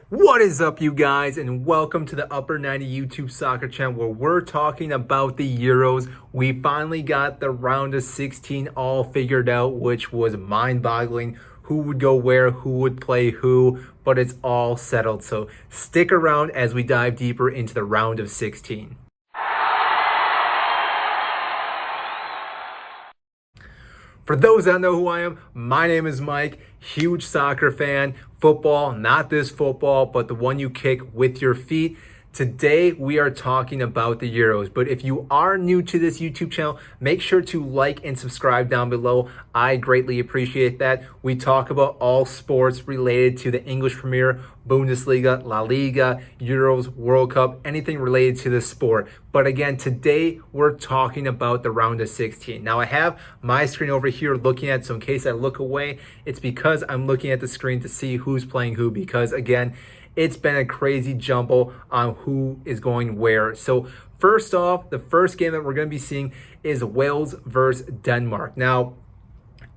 What is up, you guys, and welcome to the Upper 90 YouTube soccer channel where we're talking about the Euros. We finally got the round of 16 all figured out, which was mind-boggling. Who would go where, who would play who, but it's all settled. So stick around as we dive deeper into the round of 16. For those that know who I am, my name is Mike, huge soccer fan, football, not this football, but the one you kick with your feet. Today, we are talking about the Euros, but if you are new to this YouTube channel, make sure to like and subscribe down below. I greatly appreciate that. We talk about all sports related to the English Premier, Bundesliga, La Liga, Euros, World Cup, anything related to the sport. But again, today we're talking about the round of 16. Now I have my screen over here looking at, so in case I look away, it's because I'm looking at the screen to see who's playing who, because again, it's been a crazy jumble on who is going where. So first off, the first game that we're going to be seeing is Wales versus Denmark. Now,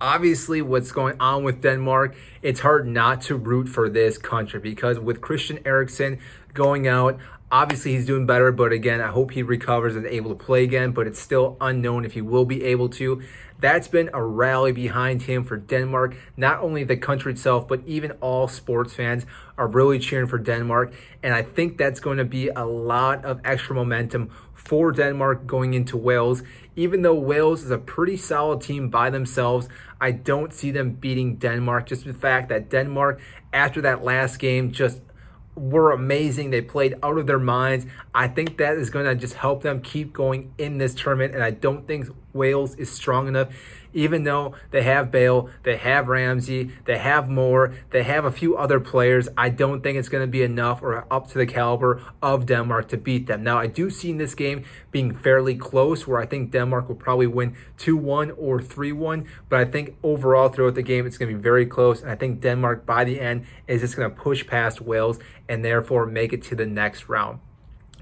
obviously what's going on with Denmark, it's hard not to root for this country because with Christian Eriksen going out, obviously he's doing better, but again, I hope he recovers and able to play again, but it's still unknown if he will be able to. That's been a rally behind him for Denmark. Not only the country itself, but even all sports fans are really cheering for Denmark. And I think that's going to be a lot of extra momentum for Denmark going into Wales. Even though Wales is a pretty solid team by themselves, I don't see them beating Denmark. Just the fact that Denmark, after that last game, just were amazing. They played out of their minds. I think that is going to just help them keep going in this tournament, and I don't think Wales is strong enough. Even though they have Bale, they have Ramsey, they have Moore, they have a few other players, I don't think it's going to be enough or up to the caliber of Denmark to beat them. Now, I do see in this game being fairly close, where I think Denmark will probably win 2-1 or 3-1, but I think overall throughout the game, it's going to be very close, and I think Denmark by the end is just going to push past Wales and therefore make it to the next round.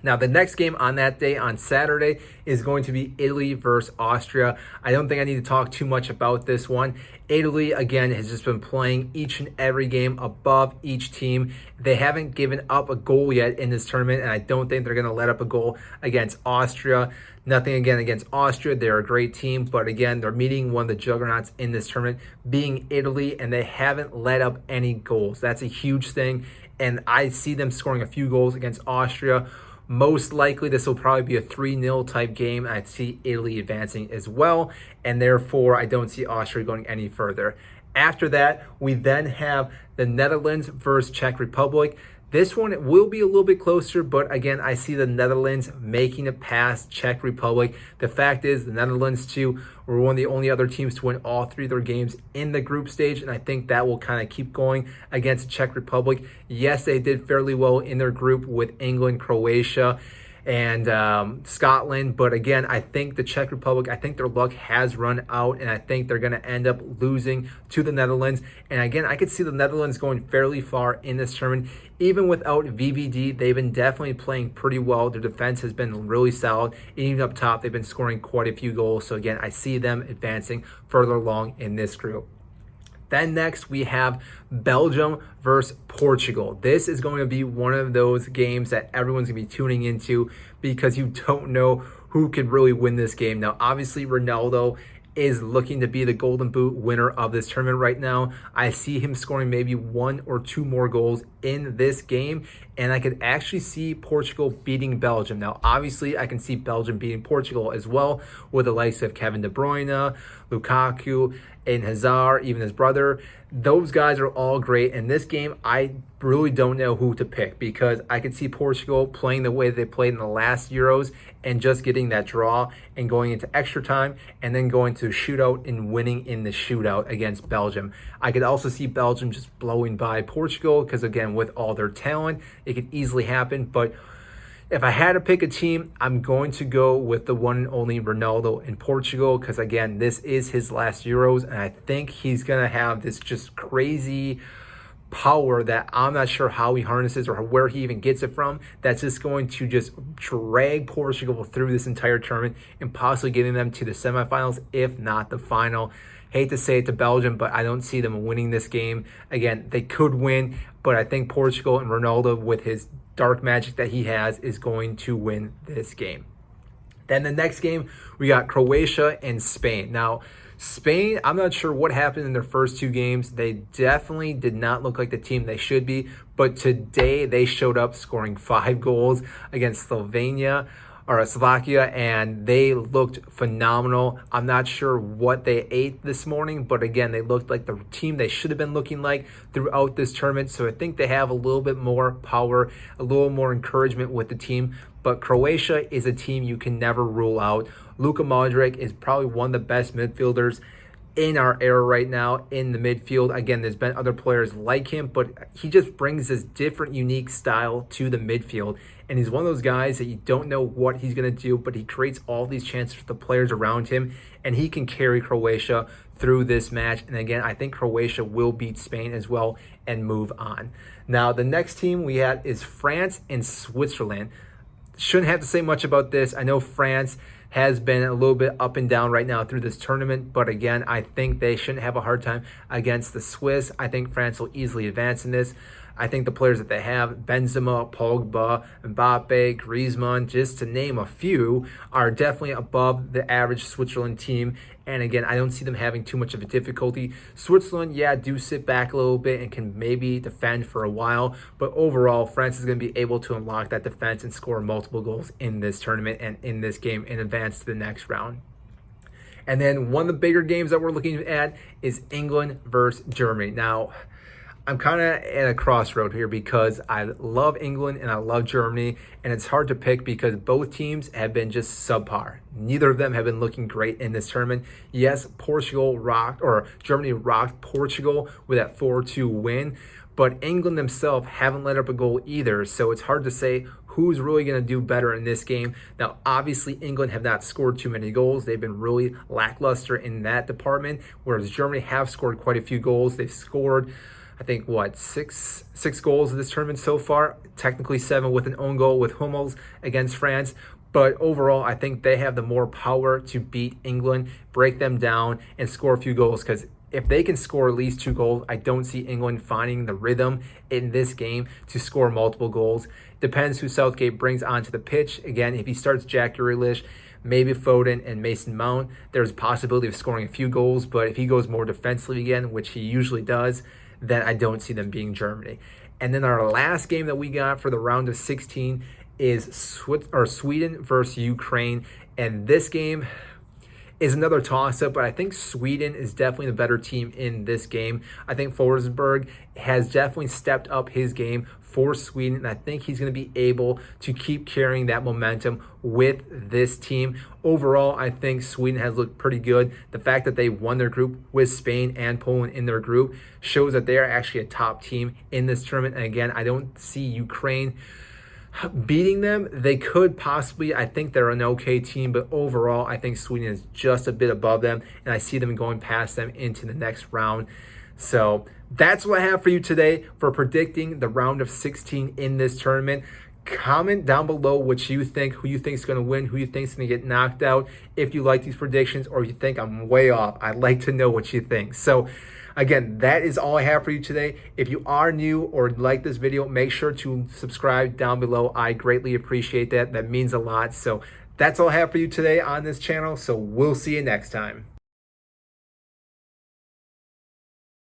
Now, the next game on that day, on Saturday, is going to be Italy versus Austria. I don't think I need to talk too much about this one. Italy, again, has just been playing each and every game above each team. They haven't given up a goal yet in this tournament, and I don't think they're going to let up a goal against Austria. Nothing again against Austria. They're a great team, but again, they're meeting one of the juggernauts in this tournament, being Italy, and they haven't let up any goals. That's a huge thing, and I see them scoring a few goals against Austria. Most likely, this will probably be a 3-0 type game. I see Italy advancing as well, and therefore, I don't see Austria going any further. After that, we then have the Netherlands versus Czech Republic. This one will be a little bit closer, but again, I see the Netherlands making it past Czech Republic. The fact is, the Netherlands, too, were one of the only other teams to win all three of their games in the group stage, and I think that will kind of keep going against Czech Republic. Yes, they did fairly well in their group with England, Croatia, and Scotland, but again, I think the Czech Republic, I think their luck has run out, and I think they're going to end up losing to the Netherlands. And again, I could see the Netherlands going fairly far in this tournament. Even without VVD, they've been definitely playing pretty well. Their defense has been really solid, and even up top, they've been scoring quite a few goals. So again, I see them advancing further along in this group. Then next, we have Belgium versus Portugal. This is going to be one of those games that everyone's going to be tuning into because you don't know who could really win this game. Now, obviously, Ronaldo is looking to be the Golden Boot winner of this tournament right now. I see him scoring maybe 1 or 2 more goals in this game, and I could actually see Portugal beating Belgium. Now, obviously, I can see Belgium beating Portugal as well with the likes of Kevin De Bruyne, Lukaku, and Hazard, even his brother. Those guys are all great. In this game, I really don't know who to pick because I could see Portugal playing the way they played in the last Euros and just getting that draw and going into extra time and then going to shootout and winning in the shootout against Belgium. I could also see Belgium just blowing by Portugal because, again, with all their talent, it could easily happen. But if I had to pick a team, I'm going to go with the one and only Ronaldo in Portugal because, again, this is his last Euros, and I think he's going to have this just crazy power that I'm not sure how he harnesses or where he even gets it from. That's just going to just drag Portugal through this entire tournament and possibly getting them to the semifinals, if not the final. Hate to say it to Belgium, but I don't see them winning this game. Again, they could win, but I think Portugal and Ronaldo, with his dark magic that he has, is going to win this game. Then the next game, we got Croatia and Spain. Now, Spain, I'm not sure what happened in their first two games. They definitely did not look like the team they should be, but today they showed up scoring 5 goals against Slovakia, and they looked phenomenal. I'm not sure what they ate this morning, but again, they looked like the team they should have been looking like throughout this tournament. So I think they have a little bit more power, a little more encouragement with the team. But Croatia is a team you can never rule out. Luka Modric is probably one of the best midfielders in our era right now in the midfield. Again, there's been other players like him, but he just brings this different, unique style to the midfield. And he's one of those guys that you don't know what he's going to do, but he creates all these chances for the players around him, and he can carry Croatia through this match. And again, I think Croatia will beat Spain as well and move on. Now, the next team we had is France and Switzerland. Shouldn't have to say much about this. I know France has been a little bit up and down right now through this tournament, but again, I think they shouldn't have a hard time against the Swiss. I think France will easily advance in this. I think the players that they have, Benzema, Pogba, Mbappe, Griezmann, just to name a few, are definitely above the average Switzerland team. And again, I don't see them having too much of a difficulty. Switzerland, yeah, do sit back a little bit and can maybe defend for a while. But overall, France is going to be able to unlock that defense and score multiple goals in this tournament and in this game and advance to the next round. And then one of the bigger games that we're looking at is England versus Germany. Now, I'm kind of at a crossroad here because I love England and I love Germany, and it's hard to pick because both teams have been just subpar. Neither of them have been looking great in this tournament. Yes, Germany rocked Portugal with that 4-2 win, but England themselves haven't let up a goal either, so it's hard to say who's really going to do better in this game. Now, obviously, England have not scored too many goals. They've been really lackluster in that department, whereas Germany have scored quite a few goals. They've scored, I think, six goals in this tournament so far, technically 7 with an own goal with Hummels against France. But overall, I think they have the more power to beat England, break them down, and score a few goals, because if they can score at least 2 goals, I don't see England finding the rhythm in this game to score multiple goals. Depends who Southgate brings onto the pitch. Again, if he starts Jack Grealish, maybe Foden and Mason Mount, there's a possibility of scoring a few goals. But if he goes more defensively again, which he usually does, then I don't see them being Germany. And then our last game that we got for the round of 16 is Sweden versus Ukraine. And this game is another toss-up, but I think Sweden is definitely the better team in this game. I think Forsberg has definitely stepped up his game for Sweden, and I think he's going to be able to keep carrying that momentum with this team. Overall, I think Sweden has looked pretty good. The fact that they won their group with Spain and Poland in their group shows that they are actually a top team in this tournament. And again, I don't see Ukraine beating them. They could possibly. I think they're an okay team, but overall, I think Sweden is just a bit above them, and I see them going past them into the next round. So that's what I have for you today for predicting the round of 16 in this tournament. Comment down below what you think, who you think is going to win, who you think is going to get knocked out. If you like these predictions or you think I'm way off, I'd like to know what you think. So again, that is all I have for you today. If you are new or like this video, make sure to subscribe down below. I greatly appreciate that. That means a lot. So that's all I have for you today on this channel. So we'll see you next time.